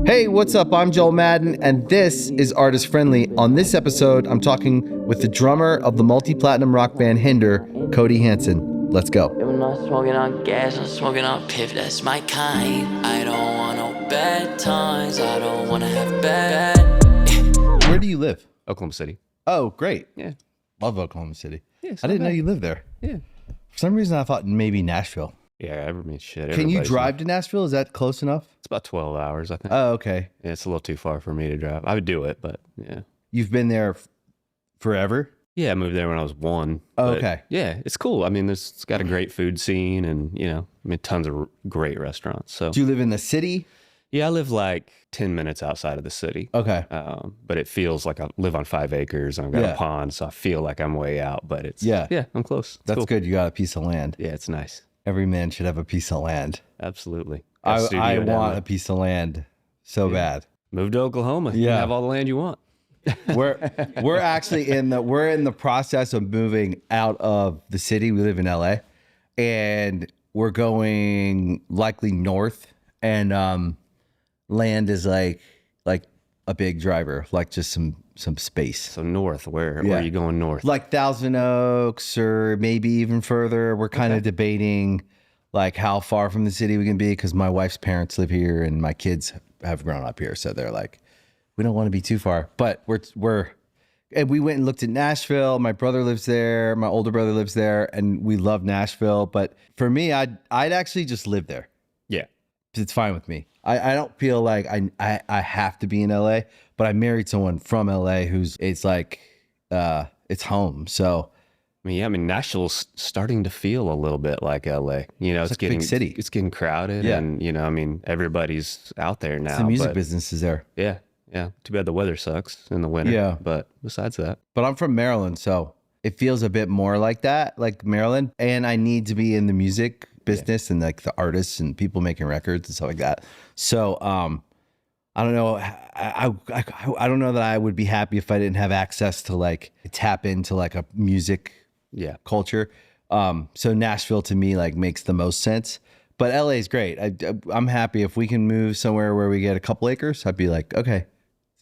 Hey, what's up? I'm Joel Madden, and this is Artist Friendly. On this episode, I'm talking with the drummer of the multi-platinum rock band Hinder, Cody Hanson. Let's go. I'm not smoking on gas, I'm smoking on piff, that's my kind. I don't want no bad times, I don't want to have bad. Where do you live? Oklahoma City. Oh, great. Yeah. Love Oklahoma City. Yeah, I didn't know you lived there. Yeah. For some reason, I thought maybe Nashville. Yeah, I mean, shit. Can you drive to Nashville? Is that close enough? It's about 12 hours, I think. Oh, okay. Yeah, it's a little too far for me to drive. I would do it, but yeah. You've been there forever? Yeah, I moved there when I was 1. Oh, but okay. Yeah, it's cool. I mean, it's got a great food scene and, tons of great restaurants. So, Do you live in the city? yeah, I live like 10 minutes outside of the city. Okay. But it feels like I live on 5 acres and I've got Yeah. a pond, so I feel like I'm way out, but Yeah. I'm close. It's That's cool. good. You got a piece of land. Yeah, it's nice. Every man should have a piece of land. Absolutely. Got a I studio down want there. a piece of land so bad. Move to Oklahoma. You Yeah. can have all the land you want. We're actually in the process of moving out of the city. We live in LA, and we're going likely north, and land is like a big driver, like just some space. So north, where Yeah. are you going north? Like Thousand Oaks or maybe even further. We're kind of debating like how far from the city we can be, because my wife's parents live here and my kids have grown up here, so they're like, we don't want to be too far. But and we went and looked at Nashville. My brother lives there. My older brother lives there, and we love Nashville. But for me, I'd actually just live there. Yeah. It's fine with me. I don't feel like I have to be in LA, but I married someone from LA it's like it's home. So I mean, Nashville's starting to feel a little bit like LA. It's like a getting big city. It's getting crowded, Yeah. and everybody's out there now. the music but business is there. Yeah, yeah. Too bad the weather sucks in the winter. Yeah. But besides that, But I'm from Maryland, so it feels a bit more like that, like Maryland. And I need to be in the music business and like the artists and people making records and stuff like that. So I don't know. I don't know that I would be happy if I didn't have access to like tap into like a music yeah, culture. So Nashville to me like makes the most sense. But LA is great. I'm happy if we can move somewhere where we get a couple acres. I'd be like, okay,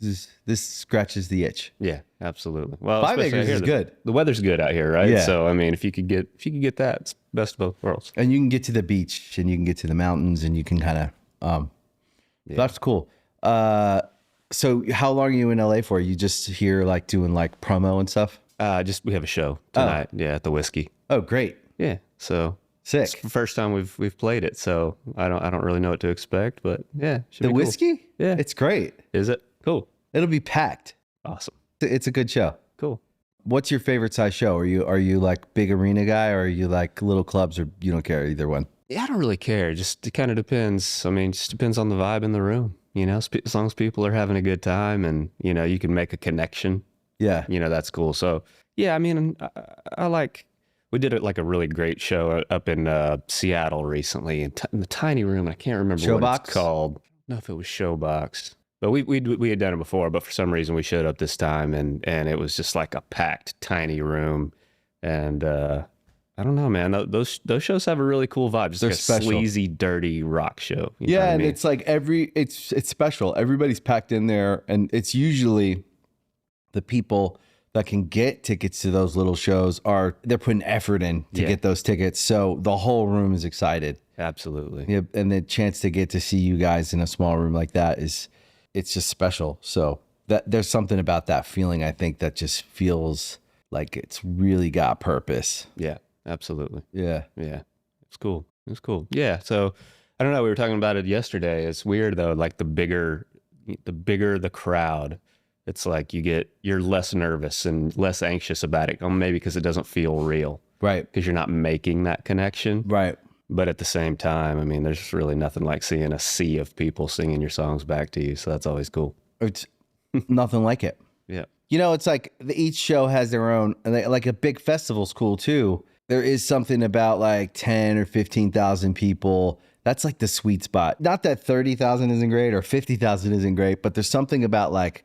this scratches the itch. yeah, absolutely. Well, 5 especially acres out is here, good. The weather's good out here, right? Yeah. So I mean, if you could get that, it's best of both worlds. And you can get to the beach and you can get to the mountains and you can kind of, that's cool. So how long are you in LA for? You just here like doing like promo and stuff? We have a show tonight. Yeah, at the Whiskey. Oh, great. Yeah. So Sick. it's the first time we've played it, so I don't really know what to expect, but yeah, should The be cool. Whiskey? Yeah. It's great. Is it cool? It'll be packed. Awesome. It's a good show. Cool. What's your favorite size show? Are you like big arena guy, or are you like little clubs, or you don't care either one? Yeah, I don't really care. Just it kind of depends. I mean, just depends on the vibe in the room. As long as people are having a good time and you can make a connection. Yeah. That's cool. So yeah, I mean, I like. We did like a really great show up in Seattle recently in the tiny room. I can't remember what Showbox? it's called. I don't know if it was Showbox, but we had done it before. But for some reason, we showed up this time, and it was just like a packed tiny room. And I don't know, man. Those shows have a really cool vibe. Just They're like a special. sleazy, dirty rock show. You know Yeah, what I and mean? it's like it's special. Everybody's packed in there, and it's usually the people that can get tickets to those little shows they're putting effort in to Yeah. get those tickets. So the whole room is excited. Absolutely. Yeah, and the chance to get to see you guys in a small room like that it's just special. So there's something about that feeling, I think, that just feels like it's really got purpose. Yeah, absolutely. Yeah. Yeah, it's cool. It's cool. Yeah. So I don't know. We were talking about it yesterday. It's weird though. Like the bigger the crowd, it's like you're less nervous and less anxious about it. Maybe because it doesn't feel real. Right. Because you're not making that connection. Right. But at the same time, I mean, there's really nothing like seeing a sea of people singing your songs back to you. So that's always cool. It's nothing like it. Yeah. It's like each show has their own, and like a big festival's cool too. There is something about like 10 or 15,000 people. That's like the sweet spot. Not that 30,000 isn't great or 50,000 isn't great, but there's something about like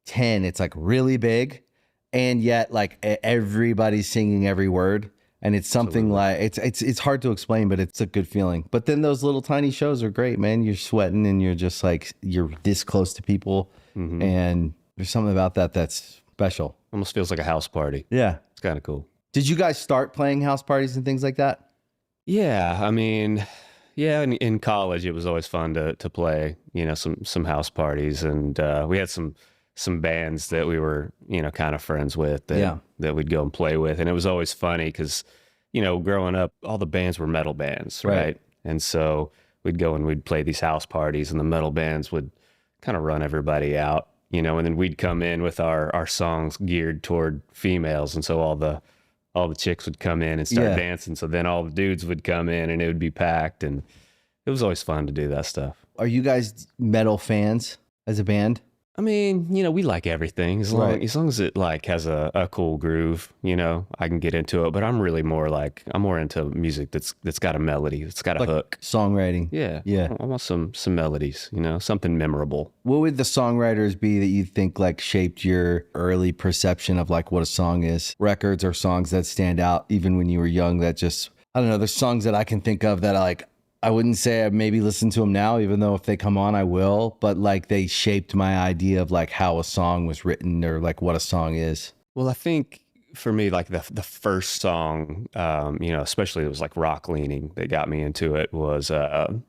10, it's like really big. And yet like everybody's singing every word. And it's something like it's hard to explain, but it's a good feeling. But then those little tiny shows are great, man. You're sweating and you're just like you're this close to people, and there's something about that that's special. Almost feels like a house party. Yeah, It's kind of cool. did you guys start playing house parties and things like that? Yeah, I mean, yeah, in college it was always fun to play, some house parties, and we had some bands that we were, kind of friends with that we'd go and play with, and it was always funny because, growing up, all the bands were metal bands, right? And so we'd go and we'd play these house parties, and the metal bands would kind of run everybody out, and then we'd come in with our songs geared toward females, and so all the chicks would come in and start dancing. So then all the dudes would come in and it would be packed, and it was always fun to do that stuff. Are you guys metal fans as a band? I mean, we like everything as long as it like has a cool groove, I can get into it, but I'm more into music that's got a melody, it's got a hook. Songwriting. Yeah. I want some melodies, something memorable. What would the songwriters be that you think like shaped your early perception of like what a song is? Records or songs that stand out even when you were young that just, I don't know, there's songs that I can think of that I wouldn't say I maybe listen to them now, even though if they come on, I will. But like they shaped my idea of like how a song was written or like what a song is. Well, I think for me, like the first song, especially it was like rock leaning that got me into it was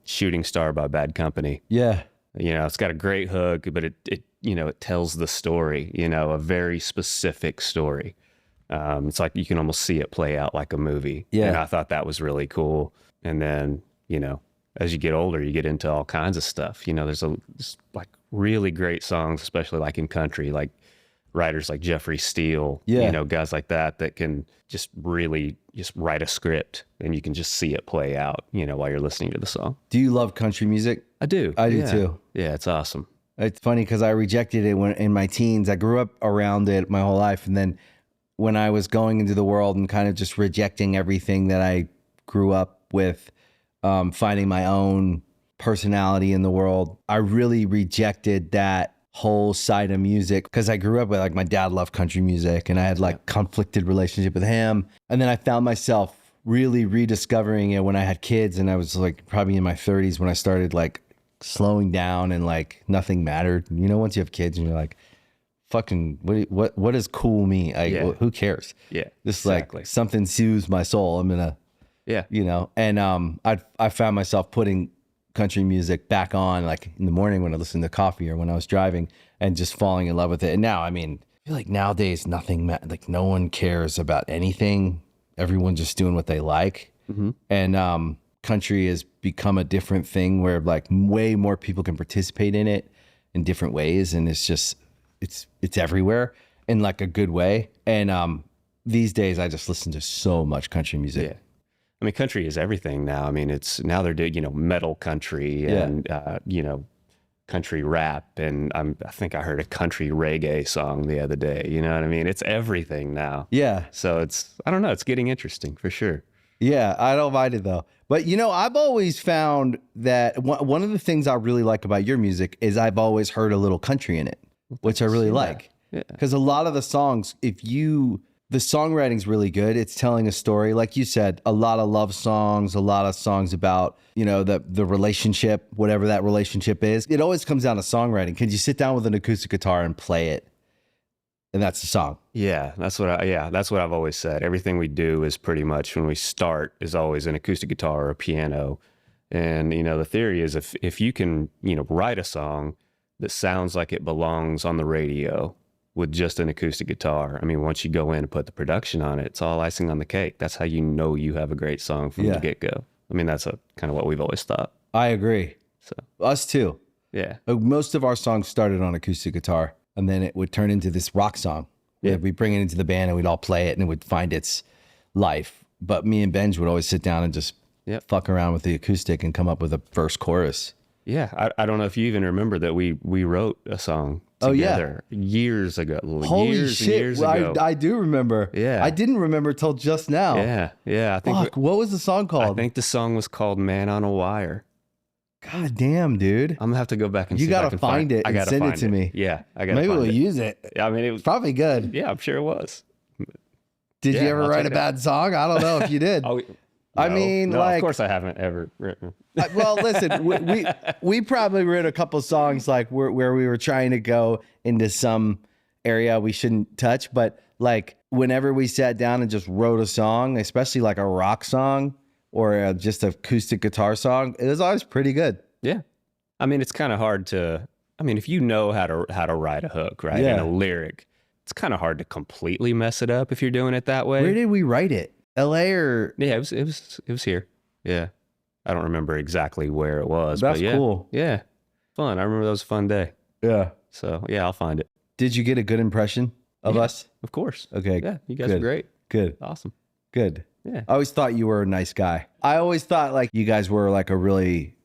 Shooting Star by Bad Company. Yeah. It's got a great hook, but it tells the story, a very specific story. It's like you can almost see it play out like a movie. Yeah. And I thought that was really cool. And then, as you get older, you get into all kinds of stuff. There's like really great songs, especially like in country, like writers like Jeffrey Steele, guys like that can just really just write a script and you can just see it play out, while you're listening to the song. Do you love country music? I do. I do too. Yeah, it's awesome. It's funny because I rejected it when in my teens. I grew up around it my whole life. And then when I was going into the world and kind of just rejecting everything that I grew up with, finding my own personality in the world, I really rejected that whole side of music because I grew up with like my dad loved country music and I had like conflicted relationship with him. And then I found myself really rediscovering it when I had kids, and I was like probably in my 30s when I started like slowing down and like nothing mattered. Once you have kids and you're like, fucking what does cool mean? Who cares? Yeah. This exactly. Like something soothes my soul. I'm gonna and I found myself putting country music back on like in the morning when I listened to coffee or when I was driving and just falling in love with it. And now, I mean, I feel like nowadays like no one cares about anything. Everyone's just doing what they like. Mm-hmm. And country has become a different thing where like way more people can participate in it in different ways. And it's just, it's everywhere in like a good way. And these days I just listen to so much country music. Yeah. I mean, country is everything now. I mean, now they're doing, metal country and, country rap. And I think I heard a country reggae song the other day. You know what I mean? It's everything now. Yeah. So I don't know. It's getting interesting for sure. Yeah. I don't mind it though. But, I've always found that one of the things I really like about your music is I've always heard a little country in it, which I really like. Yeah. Because a lot of the songs, the songwriting's really good. It's telling a story. Like you said, a lot of love songs, a lot of songs about, the relationship, whatever that relationship is. It always comes down to songwriting. Can you sit down with an acoustic guitar and play it? And that's the song. Yeah, that's what I've always said. Everything we do is pretty much when we start is always an acoustic guitar or a piano. And, the theory is if you can, write a song that sounds like it belongs on the radio with just an acoustic guitar. I mean, once you go in and put the production on it, it's all icing on the cake. That's how you know you have a great song from the get-go. I mean, that's kind of what we've always thought. I agree. So us too. Yeah. Most of our songs started on acoustic guitar, and then it would turn into this rock song. Yeah. We'd bring it into the band, and we'd all play it, and it would find its life. But me and Benj would always sit down and just fuck around with the acoustic and come up with a verse chorus. Yeah, I don't know if you even remember that we wrote a song together years ago. Holy shit. Years ago. I do remember. Yeah. I didn't remember till just now. Yeah. I think what was the song called? I think the song was called Man on a Wire. God damn, dude. I'm gonna have to go back and see if I can find it and send it to me. Yeah, I gotta Maybe find we'll it. use it. I mean, it was probably good. Yeah, I'm sure it was. Did Yeah, you ever I'll write check a it bad song? I don't know if you did. Oh, I no, mean, no, like, of course I haven't ever written. well, listen, we probably wrote a couple songs like where we were trying to go into some area we shouldn't touch, but like whenever we sat down and just wrote a song, especially like a rock song or just acoustic guitar song, it was always pretty good. Yeah. I mean, it's kind of hard to, I mean, if you know how to write a hook, right? Yeah. And a lyric, it's kind of hard to completely mess it up if you're doing it that way. Where did we write it? LA or? Yeah, it was here. Yeah. I don't remember exactly where it was. That's but yeah, cool. Yeah. Fun. I remember that was a fun day. Yeah. So yeah, I'll find it. Did you get a good impression of us? Of course. Okay. Yeah. You guys good. are great. Good. Awesome. Good. Yeah. I always thought you were a nice guy. I always thought like you guys were like a really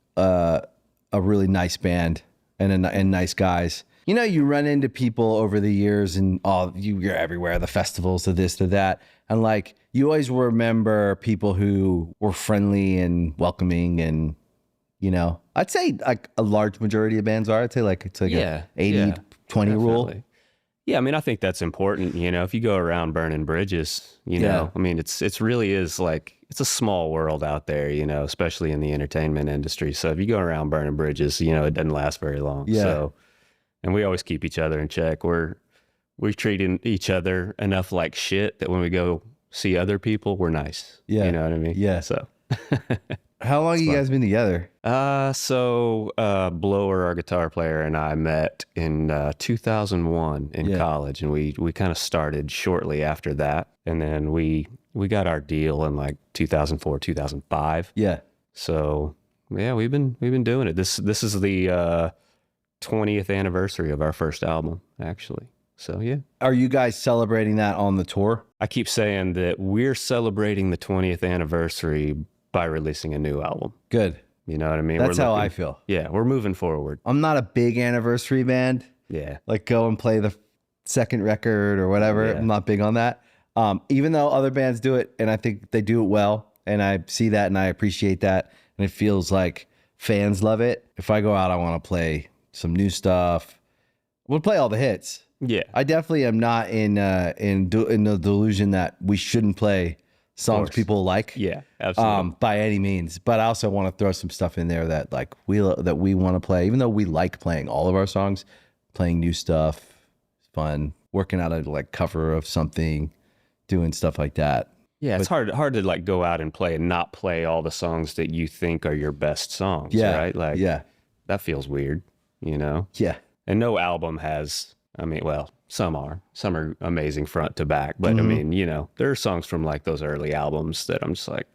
nice band and nice guys. You know, you run into people over the years and you're everywhere, the festivals, to this, to that. And like, you always remember people who were friendly and welcoming and, you know, I'd say like a large majority of bands are. I'd say like it's like a 80-20 rule. Definitely. Yeah, I mean, I think that's important. You know, if you go around burning bridges, you know, I mean, it's really is like, it's a small world out there, you know, especially in the entertainment industry. So if you go around burning bridges, you know, it doesn't last very long. Yeah. So, and we always keep each other in check. We're treating each other enough like shit that when we go see other people, we're nice. Yeah. You know what I mean? Yeah. So. How long have you guys been together? Blower, our guitar player, and I met in 2001 in college, and we kind of started shortly after that, and then we got our deal in like 2004, 2005. Yeah. So yeah, we've been doing it. This is the 20th anniversary of our first album, actually. So yeah. Are you guys celebrating that on the tour? I keep saying that we're celebrating the 20th anniversary by releasing a new album. Good. You know what I mean? That's how I feel. Yeah, we're moving forward. I'm not a big anniversary band. Yeah. Like go and play the second record or whatever. Yeah. I'm not big on that. Even though other bands do it and I think they do it well and I see that and I appreciate that and it feels like fans love it. If I go out, I want to play some new stuff. We'll play all the hits. Yeah. I definitely am not in the delusion that we shouldn't play songs people like. Yeah, absolutely. By any means. But I also want to throw some stuff in there that like we want to play, even though we like playing all of our songs, playing new stuff, fun, working out a like cover of something, doing stuff like that. Yeah, it's hard to like go out and play and not play all the songs that you think are your best songs, right? Like that feels weird, you know? Yeah. And no album has, I mean, well, some are amazing front to back, but I mean, you know, there are songs from like those early albums that I'm just like,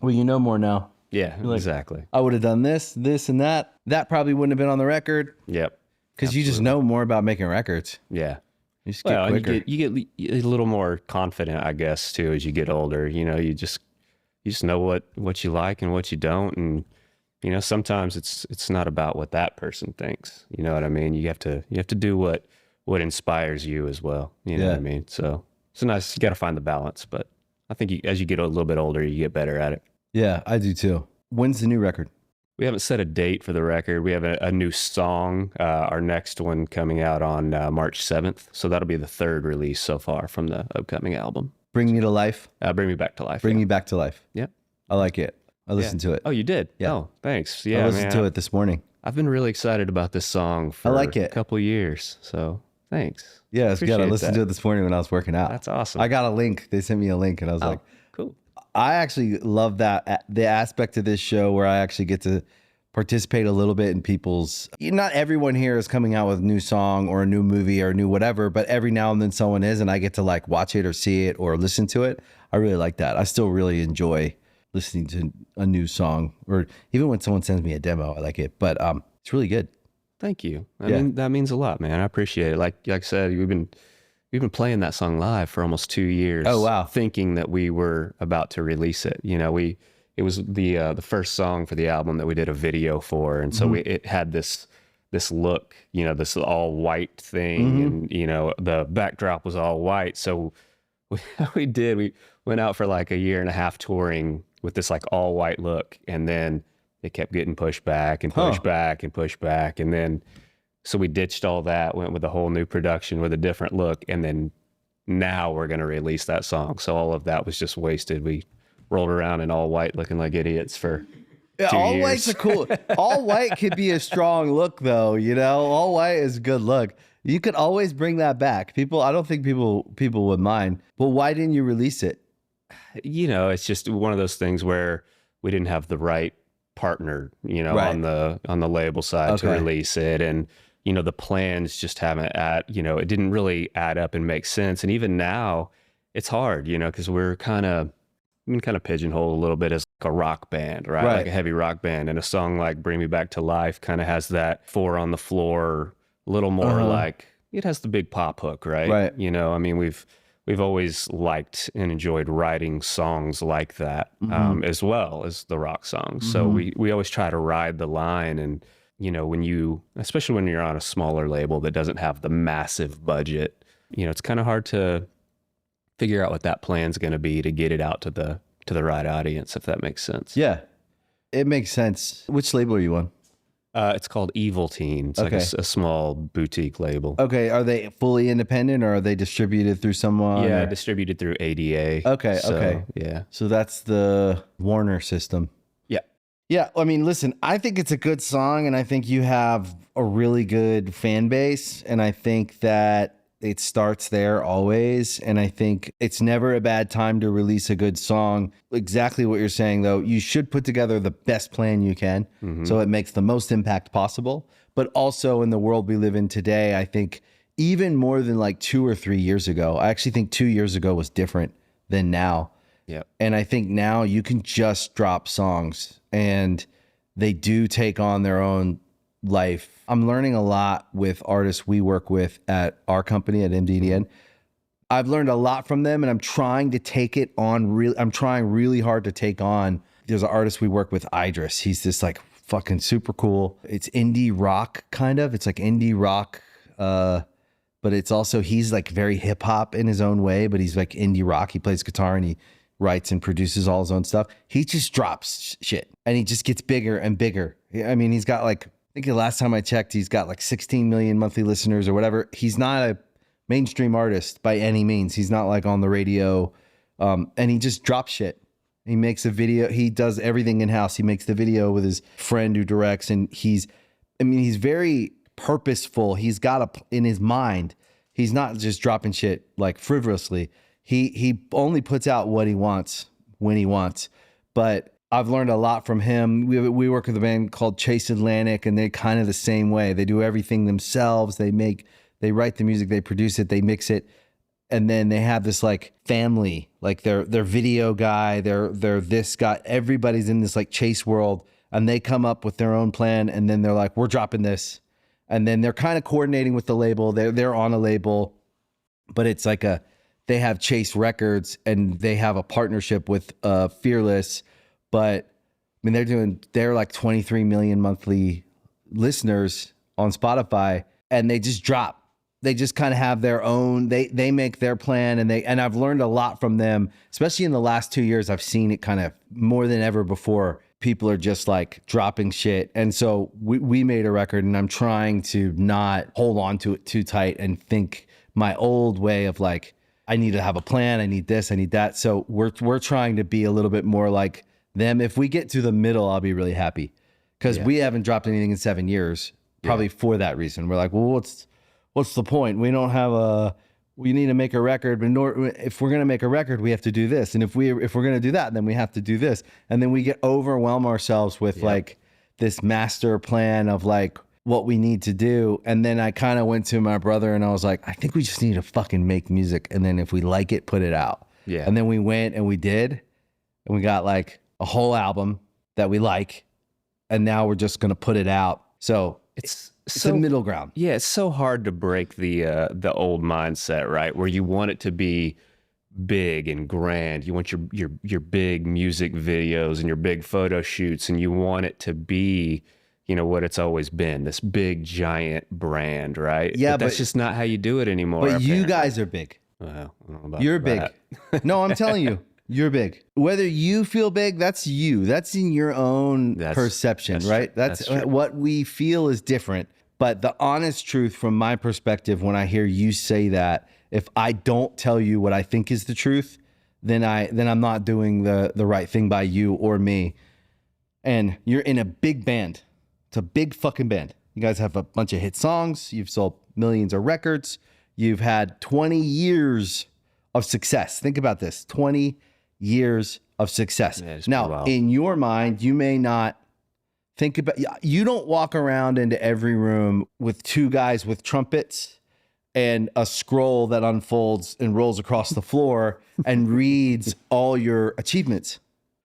well, you know more now. Yeah, like, exactly. I would have done this, and that. That probably wouldn't have been on the record. Yep. Because you just know more about making records. Yeah. You just get quicker. You get a little more confident, I guess, too, as you get older. You know, you just know what you like and what you don't, and you know, sometimes it's not about what that person thinks. You know what I mean? You have to do what inspires you as well. You know what I mean? So it's nice. You got to find the balance, but I think as you get a little bit older, you get better at it. Yeah, I do too. When's the new record? We haven't set a date for the record. We have a new song, our next one coming out on March 7th. So that'll be the third release so far from the upcoming album. Bring Me to Life? Bring Me Back to Life. Bring Me Back to Life. Yep. I like it. I listened to it. Oh, you did? Yeah. Oh, thanks. Yeah, I listened to it this morning. I've been really excited about this song for a couple years. So thanks. Yeah, it's good. I listened to it this morning when I was working out. That's awesome. I got a link. They sent me a link and I was like, cool. I actually love that, the aspect of this show where I actually get to participate a little bit in people's, not everyone here is coming out with a new song or a new movie or a new whatever, but every now and then someone is, and I get to like watch it or see it or listen to it. I really like that. I still really enjoy listening to a new song, or even when someone sends me a demo, I like it, but it's really good. Thank you. I mean, that means a lot, man. I appreciate it. Like I said, we've been playing that song live for almost 2 years. Oh, wow. Thinking that we were about to release it. You know, it was the first song for the album that we did a video for, and so it had this look, you know, this all white thing, and you know, the backdrop was all white. So we went out for like a year and a half touring with this like all white look, and then it kept getting pushed back and pushed back and pushed back, and then so we ditched all that, went with a whole new production with a different look, and then now we're going to release that song. So all of that was just wasted. We rolled around in all white looking like idiots for Yeah, 2 all years. white's a cool. All white could be a strong look, though. You know, all white is a good look. You could always bring that back. I don't think people would mind. But why didn't you release it? You know, it's just one of those things where we didn't have the right partner, you know, Right. on the label side to Okay. release it. And, you know, the plans just haven't it didn't really add up and make sense. And even now it's hard, you know, because we're kind of pigeonholed a little bit as like a rock band, right? Right. Like a heavy rock band. And a song like Bring Me Back to Life kind of has that 4 on the floor, a little more like it has the big pop hook, right? Right. You know, I mean, we've always liked and enjoyed writing songs like that, as well as the rock songs. So we always try to ride the line. And, you know, especially when you're on a smaller label that doesn't have the massive budget, you know, it's kind of hard to figure out what that plan's going to be to get it out to the right audience, if that makes sense. Yeah, it makes sense. Which label are you on? It's called Evil Teen. It's like Okay. a small boutique label. Okay, are they fully independent or are they distributed through someone? Yeah, or- distributed through ADA. Okay, So, okay. Yeah. So that's the Warner system. Yeah. Yeah, I mean, listen, I think it's a good song, and I think you have a really good fan base, and I think that it starts there always, and I think it's never a bad time to release a good song. Exactly what you're saying, though. You should put together the best plan you can so it makes the most impact possible. But also in the world we live in today, I think even more than like 2 or 3 years ago, I actually think 2 years ago was different than now. Yeah. And I think now you can just drop songs and they do take on their own life. I'm learning a lot with artists we work with at our company at MDDN. I've learned a lot from them and I'm trying to take it on I'm trying really hard to take on. There's an artist we work with, Idris. He's this like fucking super cool. It's indie rock kind of. It's like indie rock, but it's also, he's like very hip hop in his own way, but he's like indie rock. He plays guitar and he writes and produces all his own stuff. He just drops shit and he just gets bigger and bigger. I mean, he's got like, I think the last time I checked, he's got like 16 million monthly listeners or whatever. He's not a mainstream artist by any means. He's not like on the radio. And he just drops shit. He makes a video. He does everything in house. He makes the video with his friend who directs. And he's very purposeful. He's got in his mind, he's not just dropping shit like frivolously. He only puts out what he wants when he wants. But I've learned a lot from him. We work with a band called Chase Atlantic, and they're kind of the same way. They do everything themselves. They write the music, they produce it, they mix it, and then they have this like family, like their video guy, their this guy. Everybody's in this like Chase world, and they come up with their own plan, and then they're like, we're dropping this, and then they're kind of coordinating with the label. They're on a label, but it's like they have Chase Records, and they have a partnership with Fearless. But I mean, they're like 23 million monthly listeners on Spotify, and they just drop. They just kind of have their own, they make their plan, and I've learned a lot from them, especially in the last 2 years. I've seen it kind of more than ever before. People are just like dropping shit. And so we made a record, and I'm trying to not hold on to it too tight and think my old way of like, I need to have a plan. I need this, I need that. So we're trying to be a little bit more like them. If we get to the middle, I'll be really happy, because we haven't dropped anything in 7 years, probably for that reason. We're like, well, what's the point? We don't have we need to make a record, but if we're going to make a record, we have to do this. And if we're going to do that, then we have to do this. And then we overwhelm ourselves with like this master plan of like what we need to do. And then I kind of went to my brother and I was like, I think we just need to fucking make music. And then if we like it, put it out. Yeah. And then we went and we did, and we got like a whole album that we like. And now we're just going to put it out. So it's a middle ground. Yeah, it's so hard to break the old mindset, right? Where you want it to be big and grand. You want your big music videos and your big photo shoots, and you want it to be, you know, what it's always been, this big giant brand, right? Yeah, but that's just not how you do it anymore. But you apparently. guys are big. Well, I don't know about You're big. that. No, I'm telling you, you're big. Whether you feel big, that's you. That's in your own perception, that's right? true. That's That's true. what we feel is different. But the honest truth from my perspective, when I hear you say that, if I don't tell you what I think is the truth, then I'm not doing the right thing by you or me. And you're in a big band. It's a big fucking band. You guys have a bunch of hit songs. You've sold millions of records. You've had 20 years of success. Think about this, 20 years of success. Yeah, now, in your mind, you may not think about, you don't walk around into every room with two guys with trumpets and a scroll that unfolds and rolls across the floor and reads all your achievements.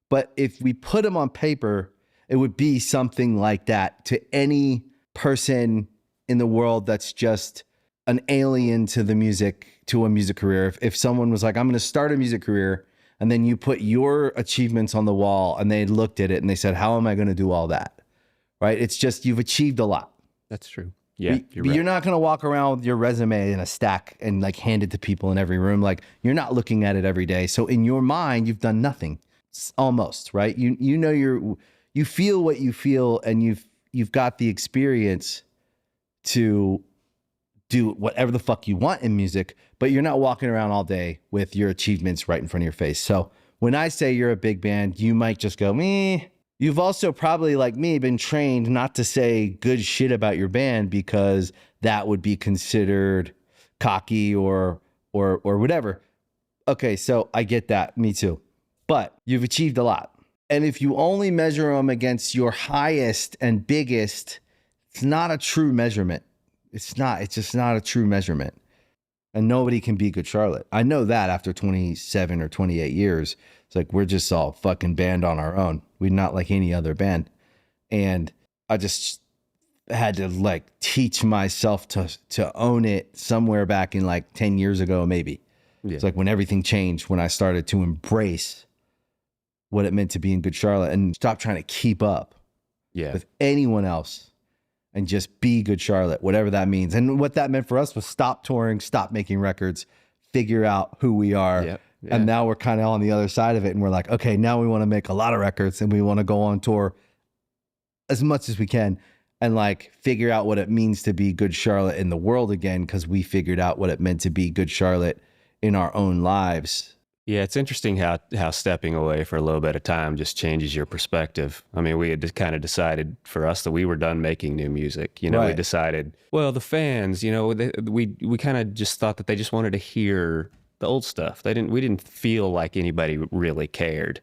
But if we put them on paper, it would be something like that to any person in the world that's just an alien to the music, to a music career. If someone was like, I'm going to start a music career, and then you put your achievements on the wall and they looked at it and they said, how am I going to do all that? Right? It's just, you've achieved a lot. That's true. Yeah, you're not going to walk around with your resume in a stack and like hand it to people in every room. Like, you're not looking at it every day. So in your mind, you've done nothing almost, right? You know, you feel what you feel, and you've got the experience to do whatever the fuck you want in music, but you're not walking around all day with your achievements right in front of your face. So when I say you're a big band, you might just go, meh. You've also probably, like me, been trained not to say good shit about your band because that would be considered cocky or whatever. Okay, so I get that. Me too. But you've achieved a lot. And if you only measure them against your highest and biggest, it's not a true measurement. It's just not a true measurement. And nobody can be Good Charlotte. I know that after 27 or 28 years. It's like, we're just all fucking band on our own. We're not like any other band. And I just had to like teach myself to own it somewhere back in like 10 years ago, maybe. Yeah. It's like when everything changed, when I started to embrace what it meant to be in Good Charlotte and stop trying to keep up with anyone else and just be Good Charlotte, whatever that means. And what that meant for us was stop touring, stop making records, figure out who we are. Yep. Yeah. And now we're kind of on the other side of it. And we're like, okay, now we want to make a lot of records and we want to go on tour as much as we can and like figure out what it means to be Good Charlotte in the world again, because we figured out what it meant to be Good Charlotte in our own lives. Yeah, it's interesting how stepping away for a little bit of time just changes your perspective. I mean, we had just kind of decided for us that we were done making new music. You know, we decided, well, the fans, you know, we kind of just thought that they just wanted to hear the old stuff. We didn't feel like anybody really cared.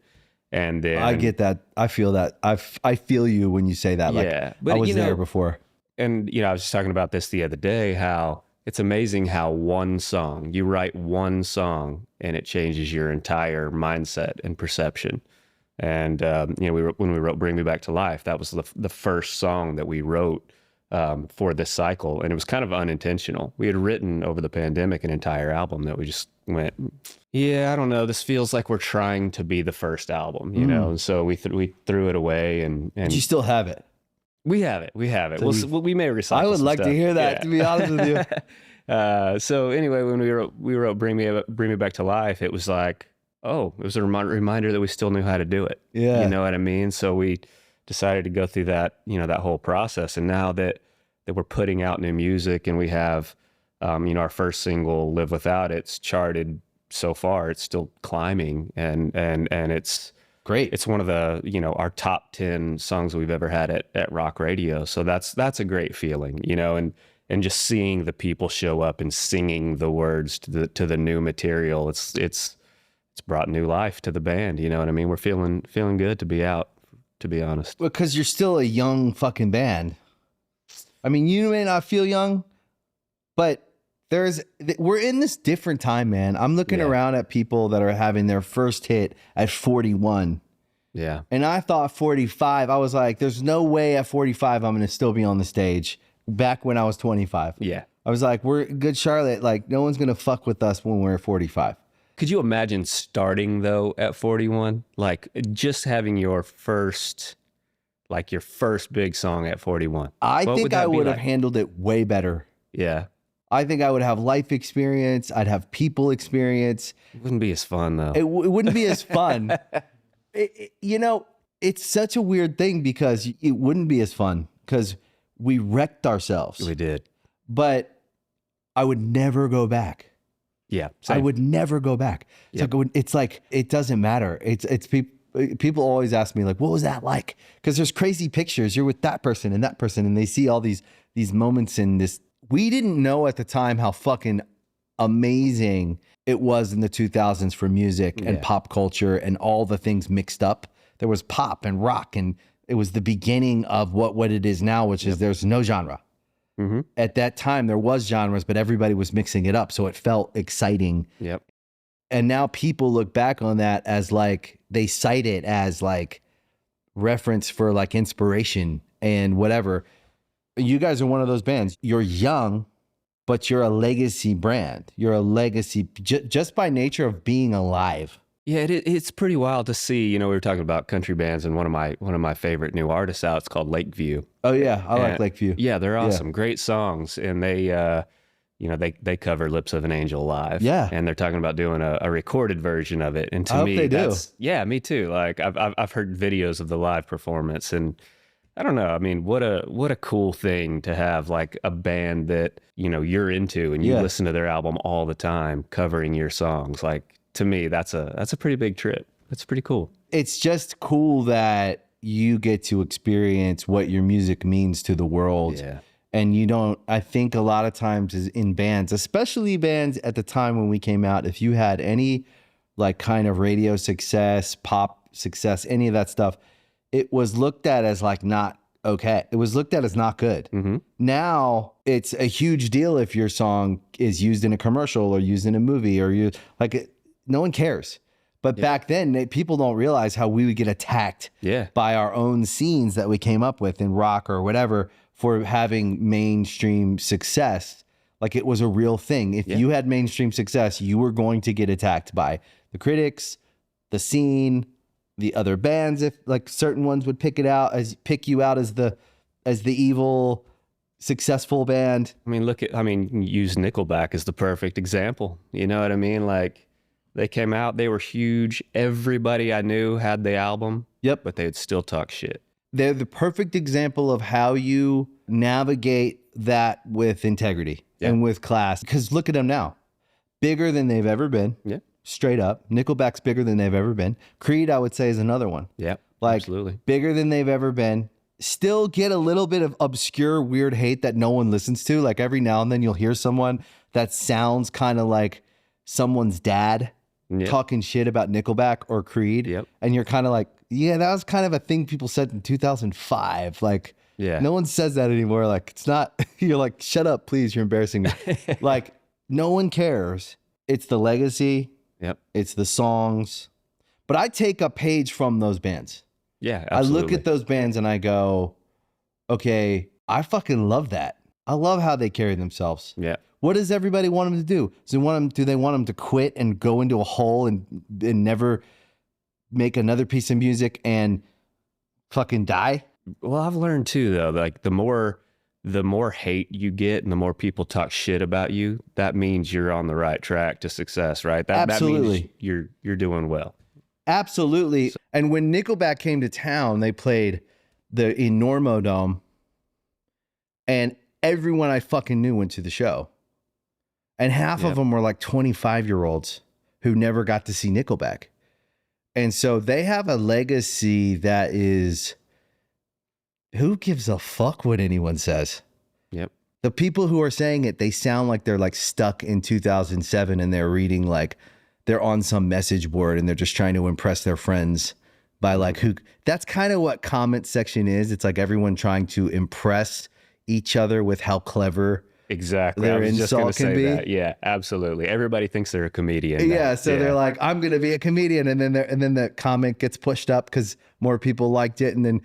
And then I get that. I feel that. I feel you when you say that. Like, yeah, but I was there before. And you know, I was just talking about this the other day, how it's amazing how you write one song and it changes your entire mindset and perception. And, you know, when we wrote Bring Me Back to Life, that was the first song that we wrote for this cycle. And it was kind of unintentional. We had written over the pandemic an entire album that we just went, yeah, I don't know. This feels like we're trying to be the first album, you know? And so we threw it away and But you still have it. We have it. So we may recycle. I would like to hear that, to be honest with you. So anyway, when we wrote Bring Me Back to Life, it was like, oh, it was a reminder that we still knew how to do it. Yeah. You know what I mean? So we decided to go through that, you know, that whole process. And now that we're putting out new music and we have, you know, our first single, Live Without It's charted so far. It's still climbing and it's great. It's one of the, you know, our top 10 songs we've ever had at rock radio. So that's a great feeling, you know, and just seeing the people show up and singing the words to the new material. It's brought new life to the band. You know what I mean? We're feeling good to be out, to be honest. Because you're still a young fucking band. I mean, you may not feel young, but we're in this different time, man. I'm looking around at people that are having their first hit at 41. Yeah. And I thought 45, I was like, there's no way at 45 I'm going to still be on the stage. Back when I was 25. Yeah. I was like, we're Good Charlotte. Like, no one's going to fuck with us when we're 45. Could you imagine starting, though, at 41? Like, just having your first big song at 41. I think I would have handled it way better. Yeah. I think I would have life experience. I'd have people experience. It wouldn't be as fun, though. It wouldn't be as fun. You know, it's such a weird thing because it wouldn't be as fun because We wrecked ourselves. We did. But I would never go back. Yeah. I Same. would never go back. Yep. It's like, it doesn't matter. It's people always ask me like, what was that like? Because there's crazy pictures. You're with that person and they see all these moments in this. We didn't know at the time how fucking amazing it was in the 2000s for music and pop culture and all the things mixed up. There was pop and rock, and it was the beginning of what it is now, which is there's no genre. Mm-hmm. At that time, there was genres, but everybody was mixing it up. So it felt exciting. Yep. And now people look back on that as like, they cite it as like reference for like inspiration and whatever. You guys are one of those bands. You're young, but you're a legacy brand. You're a legacy just by nature of being alive. Yeah, it's pretty wild to see. You know, we were talking about country bands, and one of my favorite new artists out. It's called Lakeview. Oh yeah, I like Lakeview. Yeah, they're awesome. Great songs, and they, they cover "Lips of an Angel" live. Yeah, and they're talking about doing a recorded version of it. And to me, that's me too. Like I've heard videos of the live performance, and I don't know. I mean, what a cool thing to have, like a band that you're into and you listen to their album all the time, covering your songs. Like, to me, that's a pretty big trip. That's pretty cool. It's just cool that you get to experience what your music means to the world. Yeah. And you don't, I think a lot of times is in bands, especially bands at the time when we came out, if you had any like kind of radio success, pop success, any of that stuff, it was looked at as like not okay. It was looked at as not good. Mm-hmm. Now it's a huge deal if your song is used in a commercial or used in a movie or no one cares. But back then, people don't realize how we would get attacked by our own scenes that we came up with in rock or whatever for having mainstream success. Like, it was a real thing. If you had mainstream success, you were going to get attacked by the critics, the scene, the other bands. If like certain ones would pick you out as the evil, successful band. Use Nickelback as the perfect example. You know what I mean? Like, they came out, they were huge. Everybody I knew had the album. Yep. But they would still talk shit. They're the perfect example of how you navigate that with integrity and with class. Because look at them now. Bigger than they've ever been. Yeah. Straight up. Nickelback's bigger than they've ever been. Creed, I would say, is another one. Yeah. Like, absolutely. Bigger than they've ever been. Still get a little bit of obscure, weird hate that no one listens to. Like, every now and then you'll hear someone that sounds kind of like someone's dad talking shit about Nickelback or Creed. Yep. And you're kind of like, yeah, that was kind of a thing people said in 2005. Like, no one says that anymore. Like, it's not, you're like, shut up, please. You're embarrassing me. Like, no one cares. It's the legacy. Yep. It's the songs. But I take a page from those bands. Yeah, absolutely. I look at those bands and I go, okay, I fucking love that. I love how they carry themselves. Yeah. What does everybody want them to do? Do they want them to quit and go into a hole and never make another piece of music and fucking die? Well, I've learned too, though, like the more hate you get and the more people talk shit about you, that means you're on the right track to success, right? Absolutely. That means you're doing well. Absolutely. And when Nickelback came to town, they played the Enormo Dome, and everyone I fucking knew went to the show. And half of them were like 25-year-olds who never got to see Nickelback. And so they have a legacy that is, who gives a fuck what anyone says? Yep. The people who are saying it, they sound like they're like stuck in 2007 and they're reading like, they're on some message board and they're just trying to impress their friends by like who. That's kind of what comment section is. It's like everyone trying to impress each other with how clever exactly their I was just insult gonna can say be. that. Yeah, absolutely. Everybody thinks they're a comedian. Yeah, so they're like, I'm gonna be a comedian, and then the comment gets pushed up because more people liked it, and then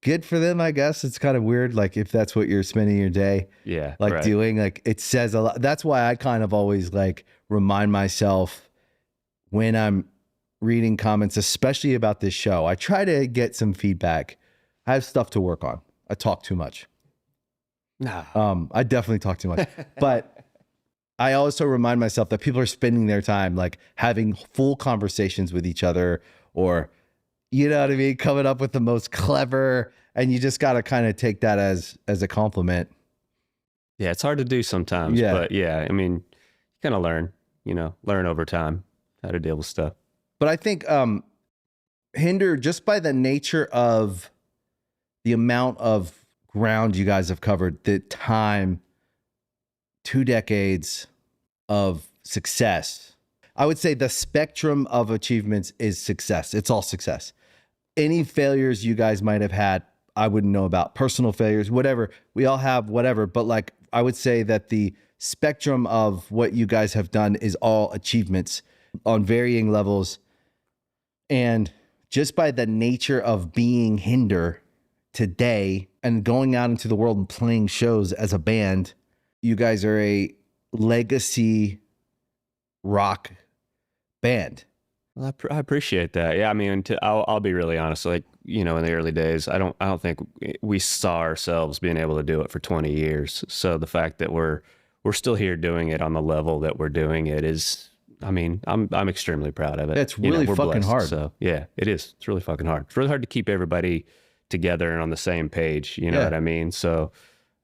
good for them, I guess. It's kind of weird, like if that's what you're spending your day, doing. Like, it says a lot. That's why I kind of always like remind myself when I'm reading comments, especially about this show. I try to get some feedback. I have stuff to work on. I talk too much. Nah. I definitely talk too much, but I also remind myself that people are spending their time like having full conversations with each other, or, you know what I mean? Coming up with the most clever And you just got to kind of take that as a compliment. Yeah, it's hard to do sometimes, Yeah. but yeah, I mean, you kind of learn over time how to deal with stuff. But I think Hinder, just by the nature of the amount of ground you guys have covered, the time, 2 decades of success, I would say the spectrum of achievements is success. It's all success. Any failures you guys might have had, I wouldn't know about. Personal failures, whatever. We all have whatever. But like, I would say that the spectrum of what you guys have done is all achievements on varying levels. And just by the nature of being Hinder today and going out into the world and playing shows as a band, you guys are a legacy rock band. Well, I appreciate that. Yeah, I mean, I'll be really honest. Like, in the early days, I don't think we saw ourselves being able to do it for 20 years. So the fact that we're still here doing it on the level that we're doing it is, I mean, I'm extremely proud of it. It's really we're fucking blessed. hard. So yeah, it is. It's really fucking hard. It's really hard to keep everybody together and on the same page. You know what I mean? So,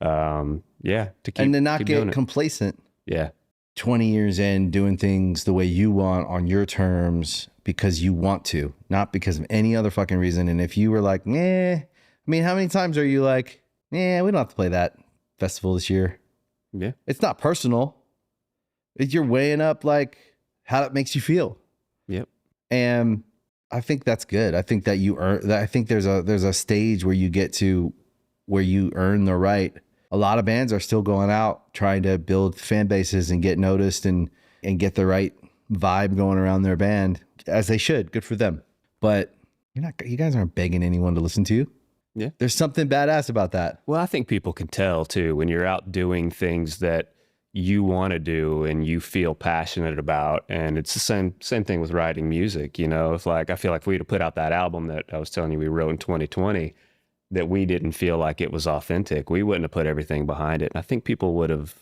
yeah, to keep and to not keep get doing it. complacent. Yeah. 20 years in, doing things the way you want on your terms because you want to, not because of any other fucking reason. And if you were like, I mean, how many times are you like, we don't have to play that festival this year? Yeah. It's not personal. You're weighing up like how it makes you feel. Yep. And I think that's good. I think that you earn that. I think there's a stage where you get to where you earn the right. A lot of bands are still going out trying to build fan bases and get noticed and get the right vibe going around their band, as they should. Good for them. But you guys aren't begging anyone to listen to you. Yeah. There's something badass about that. Well, I think people can tell too when you're out doing things that you want to do and you feel passionate about. And it's the same thing with writing music. It's like, I feel like if we'd have put out that album that I was telling you we wrote in 2020, that we didn't feel like it was authentic, we wouldn't have put everything behind it. And I think people would have,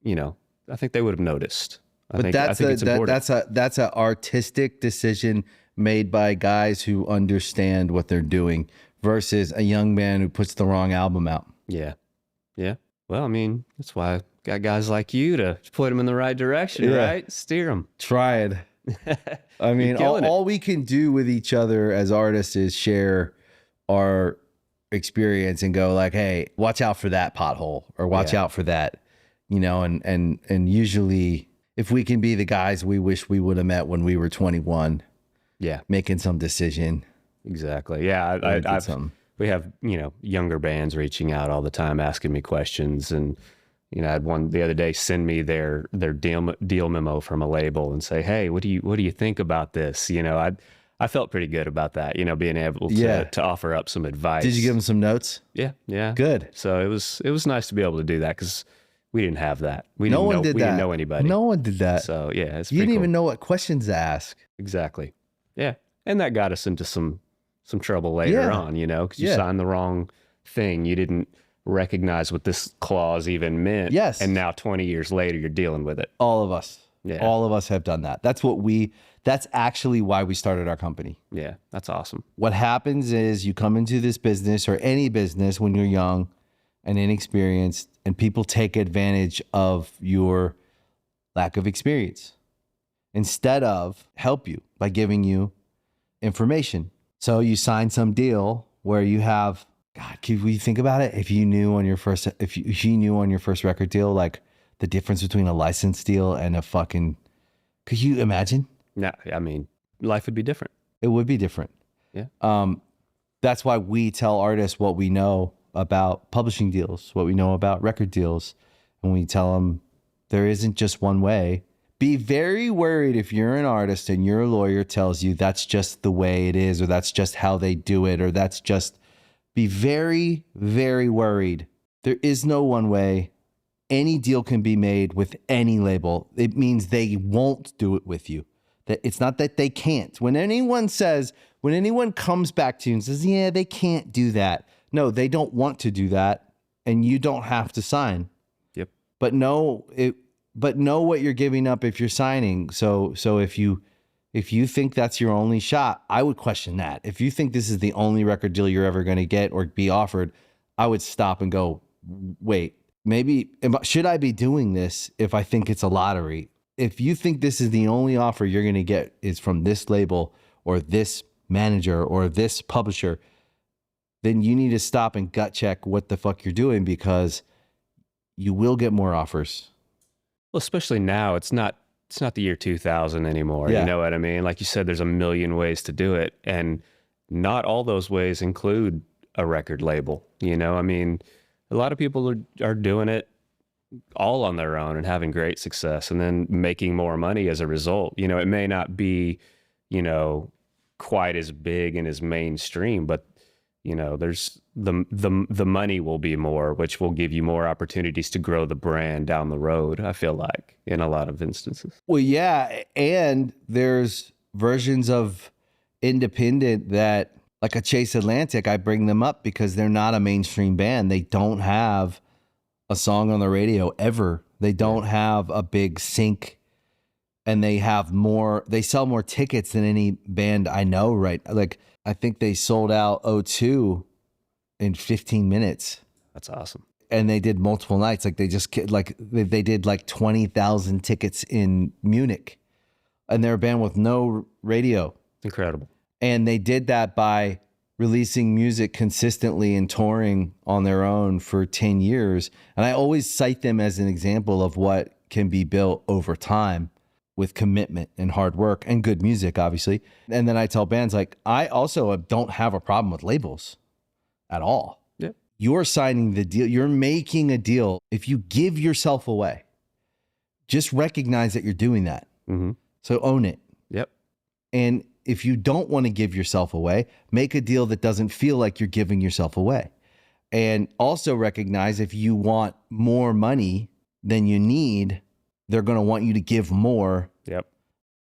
I think they would have noticed. I think it's important. That's an artistic decision made by guys who understand what they're doing versus a young man who puts the wrong album out. Yeah. Yeah. Well, I mean, that's why I got guys like you to point them in the right direction, right? Steer them. Tried. I mean, all we can do with each other as artists is share our experience and go like, hey, watch out for that pothole or watch out for that, and usually if we can be the guys we wish we would have met when we were 21, making some decision. Exactly. Yeah. We have, younger bands reaching out all the time, asking me questions. And, I had one the other day send me their deal memo from a label and say, hey, what do you think about this? I felt pretty good about that, being able to offer up some advice. Did you give them some notes? Yeah. Yeah. Good. So it was nice to be able to do that because we didn't have that. We didn't know anybody. No one did that. So yeah, you didn't even know what questions to ask. Exactly. Yeah. And that got us into some trouble later on, because you signed the wrong thing. You didn't recognize what this clause even meant. Yes. And now 20 years later, you're dealing with it. All of us. Yeah. All of us have done that. That's actually why we started our company. Yeah. That's awesome. What happens is you come into this business or any business when you're young and inexperienced, and people take advantage of your lack of experience instead of help you by giving you information. So you sign some deal where you have, God, can we think about it? If you knew on your first record deal, like the difference between a license deal and a fucking, could you imagine? No, I mean, life would be different. It would be different. Yeah. That's why we tell artists what we know about publishing deals, what we know about record deals. And we tell them there isn't just one way. Be very worried if you're an artist and your lawyer tells you that's just the way it is, or that's just how they do it, or be very, very worried. There is no one way. Any deal can be made with any label. It means they won't do it with you. That it's not that they can't. When anyone comes back to you and says, yeah, they can't do that. No, they don't want to do that, and you don't have to sign. Yep. But know what you're giving up if you're signing. So if you If you think that's your only shot, I would question that. If you think this is the only record deal you're ever going to get or be offered, I would stop and go, wait, should I be doing this if I think it's a lottery? If you think this is the only offer you're going to get is from this label or this manager or this publisher, then you need to stop and gut check what the fuck you're doing, because you will get more offers. Well, especially now, it's not the year 2000 anymore. Yeah. You know what I mean? Like you said, there's a million ways to do it, and not all those ways include a record label. You know, I mean, a lot of people are doing it all on their own and having great success and then making more money as a result. You know, it may not be, you know, quite as big and as mainstream, but you know, there's the money will be more, which will give you more opportunities to grow the brand down the road, I feel like, in a lot of instances. Well, yeah. And there's versions of independent that, like a Chase Atlantic, I bring them up because they're not a mainstream band. They don't have a song on the radio ever. They don't have a big sync, and they sell more tickets than any band I know, right? Like, I think they sold out O2 in 15 minutes. That's awesome. And they did multiple nights. Like, they did like 20,000 tickets in Munich, and they're a band with no radio. Incredible. And they did that by releasing music consistently and touring on their own for 10 years. And I always cite them as an example of what can be built over time with commitment and hard work and good music, obviously. And then I tell bands, like, I also don't have a problem with labels at all. Yeah. You're signing the deal. You're making a deal. If you give yourself away, just recognize that you're doing that. Mm-hmm. So own it. Yep. And if you don't want to give yourself away, make a deal that doesn't feel like you're giving yourself away. And also recognize if you want more money than you need, they're going to want you to give more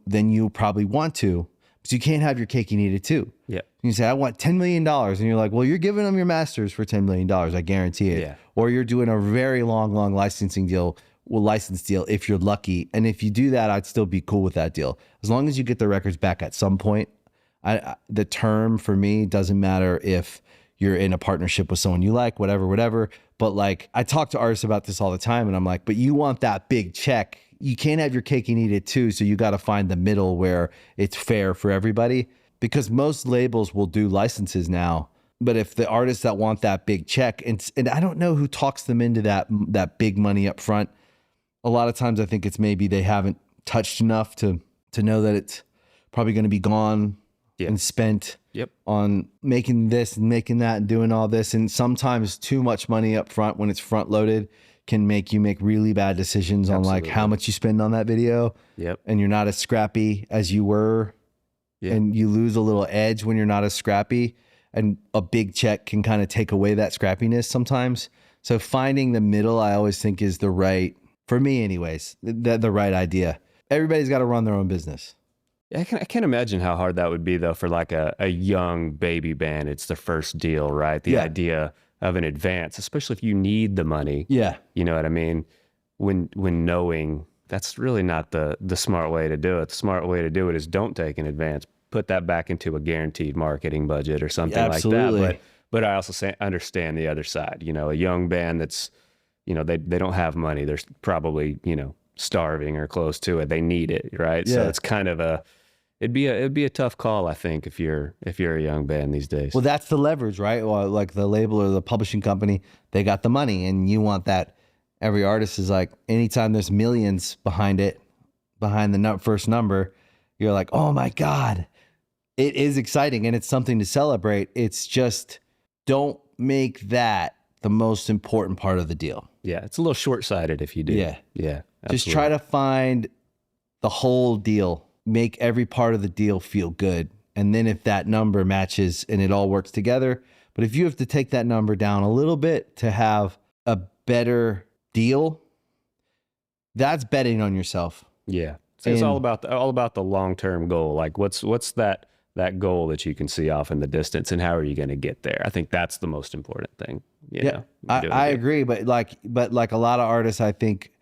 than you probably want to. So you can't have your cake and eat it too. Yeah. You say, I want $10 million. And you're like, well, you're giving them your masters for $10 million. I guarantee it. Yeah. Or you're doing a very long license deal if you're lucky. And if you do that, I'd still be cool with that deal. As long as you get the records back at some point. The term for me doesn't matter if you're in a partnership with someone you like, whatever. But like, I talk to artists about this all the time, and I'm like, but you want that big check. You can't have your cake and eat it too. So you got to find the middle where it's fair for everybody, because most labels will do licenses now. But if the artists that want that big check, and I don't know who talks them into that big money up front. A lot of times I think it's maybe they haven't touched enough to know that it's probably going to be gone and spent on making this and making that and doing all this. And sometimes too much money up front when it's front loaded can make you make really bad decisions on like how much you spend on that video. Yep. And you're not as scrappy as you were. Yeah. And you lose a little edge when you're not as scrappy. And a big check can kind of take away that scrappiness sometimes. So finding the middle, I always think, is the right, for me anyways, the right idea. Everybody's got to run their own business. I can't imagine how hard that would be, though, for like a young baby band. It's the first deal, right? The idea of an advance, especially if you need the money. Yeah. You know what I mean? When knowing that's really not the smart way to do it. The smart way to do it is don't take an advance. Put that back into a guaranteed marketing budget or something like that. But I also understand the other side. You know, a young band that's, you know, they don't have money. They're probably, you know, starving or close to it. They need it, right? Yeah. So it's kind of it'd be a tough call, I think, if you're a young band these days. Well, that's the leverage, right? Well, like the label or the publishing company, they got the money, and you want that. Every artist is like, anytime there's millions behind the first number, you're like, oh my God, it is exciting and it's something to celebrate. It's just, don't make that the most important part of the deal. Yeah, it's a little short-sighted if you do. Yeah, absolutely. Just try to find the whole deal. Make every part of the deal feel good. And then if that number matches and it all works together, but if you have to take that number down a little bit to have a better deal, that's betting on yourself. Yeah. So it's all about the long-term goal. Like what's that goal that you can see off in the distance, and how are you going to get there? I think that's the most important thing. You know, I agree. But like a lot of artists, I think,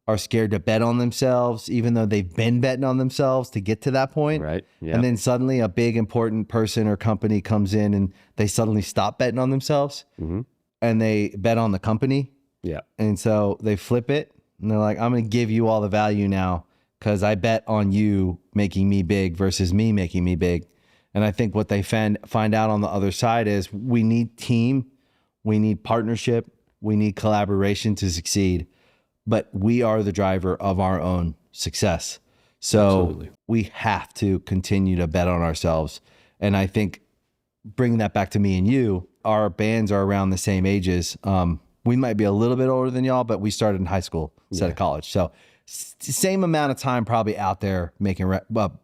are scared to bet on themselves, even though they've been betting on themselves to get to that point. Right. Yeah. And then suddenly a big important person or company comes in and they suddenly stop betting on themselves and they bet on the company. Yeah. And so they flip it and they're like, I'm going to give you all the value now because I bet on you making me big versus me making me big. And I think what they find out on the other side is we need team, we need partnership, we need collaboration to succeed, but we are the driver of our own success. So Absolutely. we have to continue to bet on ourselves. And I think bringing that back to me and you, our bands are around the same ages. We might be a little bit older than y'all, but we started in high school instead of college. So same amount of time probably out there making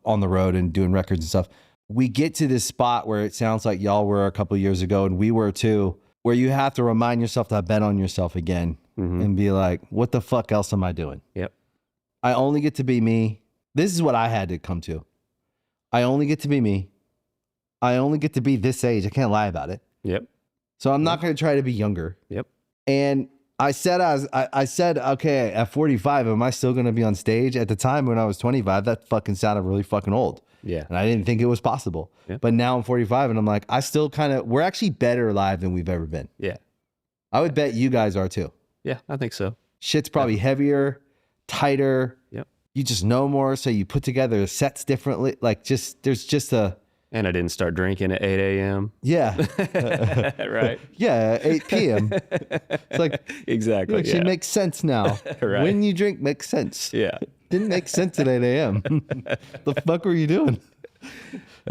on the road and doing records and stuff. We get to this spot where it sounds like y'all were a couple of years ago and we were too, where you have to remind yourself to bet on yourself again and be like, what the fuck else am I doing? Yep. I only get to be me. This is what I had to come to. I only get to be me. I only get to be this age. I can't lie about it. Yep. So I'm not going to try to be younger. Yep. And I said, okay, at 45, am I still going to be on stage? At the time when I was 25, that fucking sounded really fucking old. Yeah. And I didn't think it was possible. Yeah. But now I'm 45 and I'm like, we're actually better live than we've ever been. Yeah. I would bet you guys are too. Yeah. I think so. Shit's probably heavier, tighter. Yep. You just know more. So you put together sets differently. Like there's just a. And I didn't start drinking at 8 a.m. Yeah. Right. Yeah. 8 p.m. It's like. Exactly. It actually makes sense now. Right. When you drink makes sense. Yeah. Didn't make sense at 8 a.m. The fuck were you doing?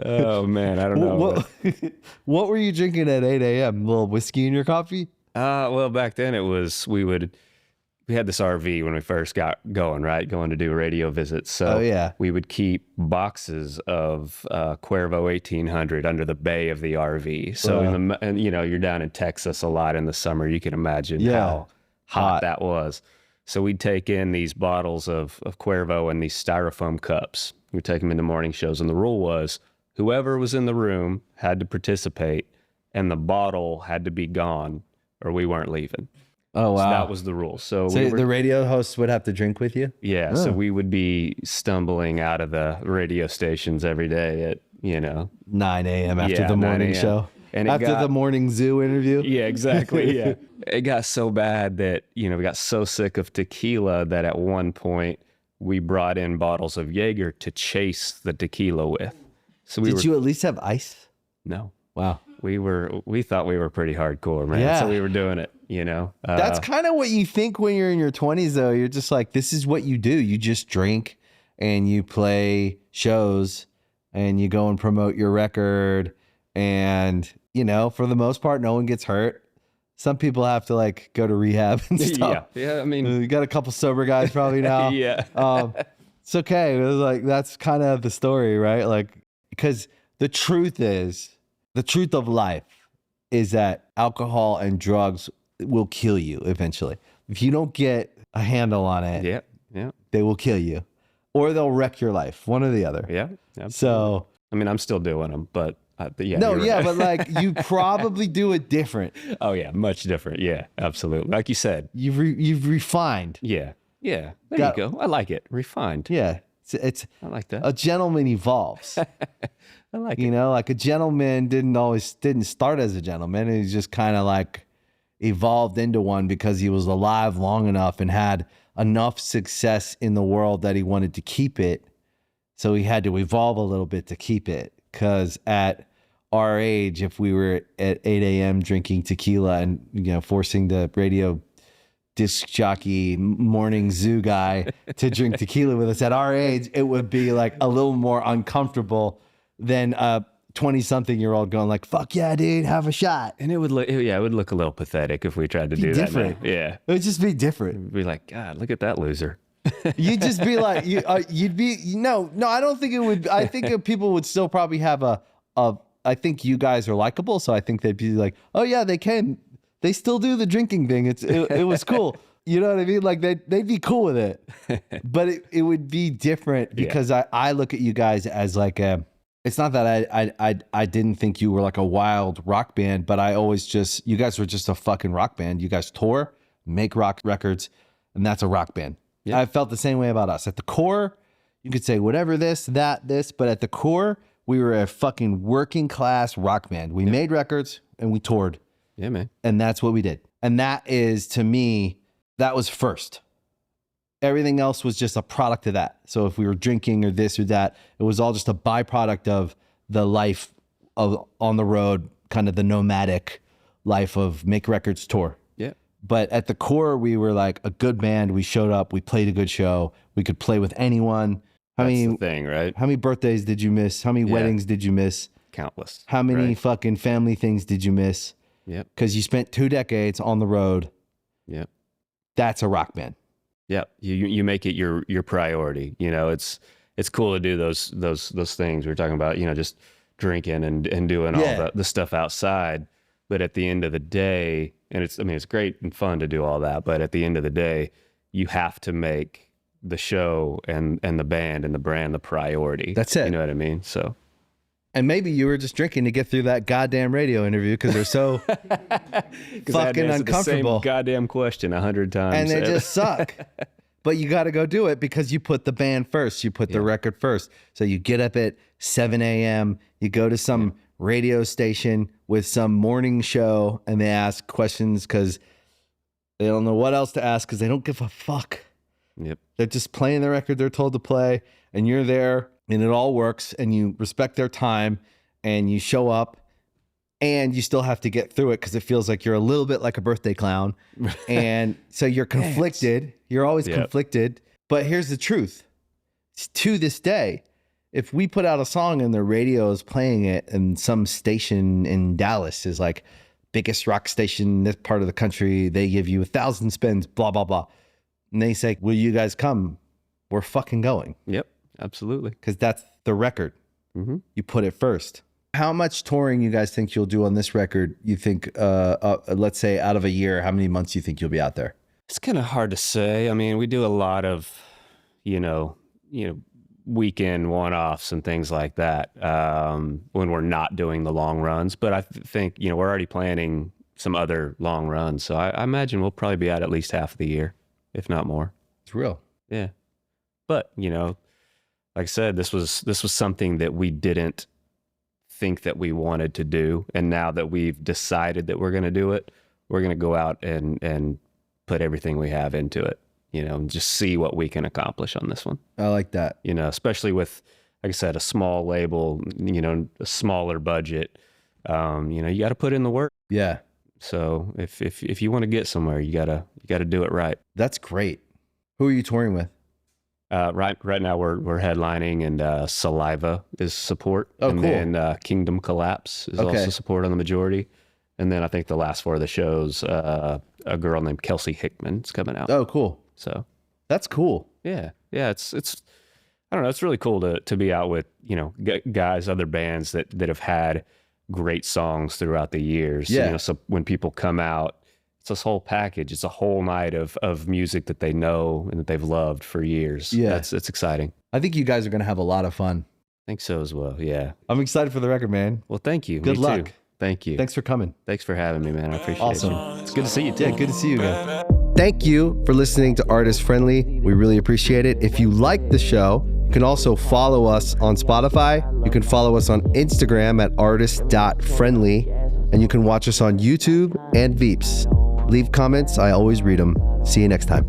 Oh man, I don't know. What were you drinking at 8 a.m.? A little whiskey in your coffee? Well, back then it was we had this RV when we first got going, right? Going to do radio visits. So we would keep boxes of Cuervo 1800 under the bay of the RV. So and you're down in Texas a lot in the summer. You can imagine how hot that was. So we'd take in these bottles of Cuervo and these styrofoam cups. We'd take them into morning shows. And the rule was whoever was in the room had to participate and the bottle had to be gone or we weren't leaving. Oh, wow. So that was the rule. So the radio hosts would have to drink with you? Yeah. Oh. So we would be stumbling out of the radio stations every day at, 9 a.m. after the morning show. And after the morning zoo interview? Yeah, exactly. Yeah. It got so bad that, we got so sick of tequila that at one point we brought in bottles of Jaeger to chase the tequila with. So Did you at least have ice? No. Wow. We thought we were pretty hardcore, man. Yeah. So we were doing it, That's kind of what you think when you're in your 20s, though. You're just like, this is what you do. You just drink and you play shows and you go and promote your record. And, for the most part, no one gets hurt. Some people have to go to rehab and stuff. Yeah. I mean, you got a couple sober guys probably now. Yeah. It's okay. It was that's kind of the story, right? Because the truth of life is that alcohol and drugs will kill you eventually. If you don't get a handle on it, they will kill you or they'll wreck your life, one or the other. Yeah. Absolutely. So, I mean, I'm still doing them, but yeah. No, right. yeah, but you probably do it different. Oh yeah, much different. Yeah, absolutely. Like you said, you've refined. Yeah. There you go. I like it. Refined. Yeah, it's I like that. A gentleman evolves. I like it. Like a gentleman didn't start as a gentleman. He just kind of evolved into one because he was alive long enough and had enough success in the world that he wanted to keep it. So he had to evolve a little bit to keep it. Because at our age, if we were at 8 a.m. drinking tequila and, forcing the radio disc jockey morning zoo guy to drink tequila with us at our age, it would be a little more uncomfortable than a 20-something-year-old going fuck yeah, dude, have a shot. And it would look a little pathetic if we tried to do different. That now. Yeah. It would just be different. It'd be God, look at that loser. You'd just be you'd be, no, I don't think it would. I think people would still probably have I think you guys are likable. So I think they'd be oh yeah, they came. They still do the drinking thing. It was cool. You know what I mean? They'd be cool with it, but it would be different because I look at you guys as it's not that I didn't think you were a wild rock band, but I always you guys were just a fucking rock band. You guys tour, make rock records, and that's a rock band. Yeah. I felt the same way about us. At the core, you could say whatever this, but at the core, we were a fucking working class rock band. We made records and we toured. Yeah, man. And that's what we did. And that is, to me, that was first. Everything else was just a product of that. So if we were drinking or this or that, it was all just a byproduct of the life of on the road, kind of the nomadic life of make records, tour. Yeah. But at the core, we were like a good band. We showed up. We played a good show. We could play with anyone. That's the thing, right? How many birthdays did you miss? How many weddings did you miss? Countless. How many fucking family things did you miss? Yep. Because you spent 2 decades on the road. Yep. That's a rock band. Yeah. You make it your priority. You know, it's cool to do those things we were talking about, you know, just drinking and doing all the stuff outside. But at the end of the day, and it's great and fun to do all that, but at the end of the day, you have to make the show and the band and the brand the priority. That's it. You know what I mean? So, and maybe you were just drinking to get through that goddamn radio interview because they're so fucking uncomfortable. The same goddamn question 100 times, and they just suck. But you got to go do it because you put the band first. You put the record first. So you get up at 7 a.m. You go to some radio station with some morning show, and they ask questions because they don't know what else to ask because they don't give a fuck. Yep. They're just playing the record they're told to play, and you're there, and it all works, and you respect their time, and you show up, and you still have to get through it because it feels like you're a little bit like a birthday clown. And so you're conflicted. You're always conflicted. But here's the truth. To this day, if we put out a song and the radio is playing it and some station in Dallas is like biggest rock station in this part of the country, they give you 1,000 spins, blah, blah, blah. And they say, will you guys come? We're fucking going. Yep, absolutely. Because that's the record. Mm-hmm. You put it first. How much touring you guys think you'll do on this record? You think, let's say out of a year, how many months you think you'll be out there? It's kind of hard to say. I mean, we do a lot of, you know, weekend one-offs and things like that when we're not doing the long runs. But I think, you know, we're already planning some other long runs. So I imagine we'll probably be out at least half of the year, if not more. It's real. Yeah. But, you know, like I said, this was something that we didn't think that we wanted to do. And now that we've decided that we're going to do it, we're going to go out and put everything we have into it, you know, and just see what we can accomplish on this one. I like that. You know, especially with, like I said, a small label, you know, a smaller budget, you know, you got to put in the work. Yeah. So if you want to get somewhere, you gotta do it right. That's great. Who are you touring with? Right now we're headlining, and Saliva is support. Oh, and cool. then Kingdom Collapse is also support on the majority. And then I think the last 4 of the shows, a girl named Kelsey Hickman is coming out. Oh, cool. So that's cool. Yeah. It's I don't know. It's really cool to be out with, you know, guys, other bands that have had great songs throughout the years. Yeah. You know, so when people come out, it's this whole package. It's a whole night of music that they know and that they've loved for years. Yeah. It's exciting. I think you guys are going to have a lot of fun. I think so as well. Yeah. I'm excited for the record, man. Well, thank you. Good Me luck. Too. Thank you. Thanks for coming. Thanks for having me, man. I appreciate Awesome. you. It's good to see you too. Yeah, good to see you again. Thank you for listening to Artist Friendly. We really appreciate it. If you like the show, you can also follow us on Spotify. You can follow us on Instagram at artist.friendly. And you can watch us on YouTube and Veeps. Leave comments. I always read them. See you next time.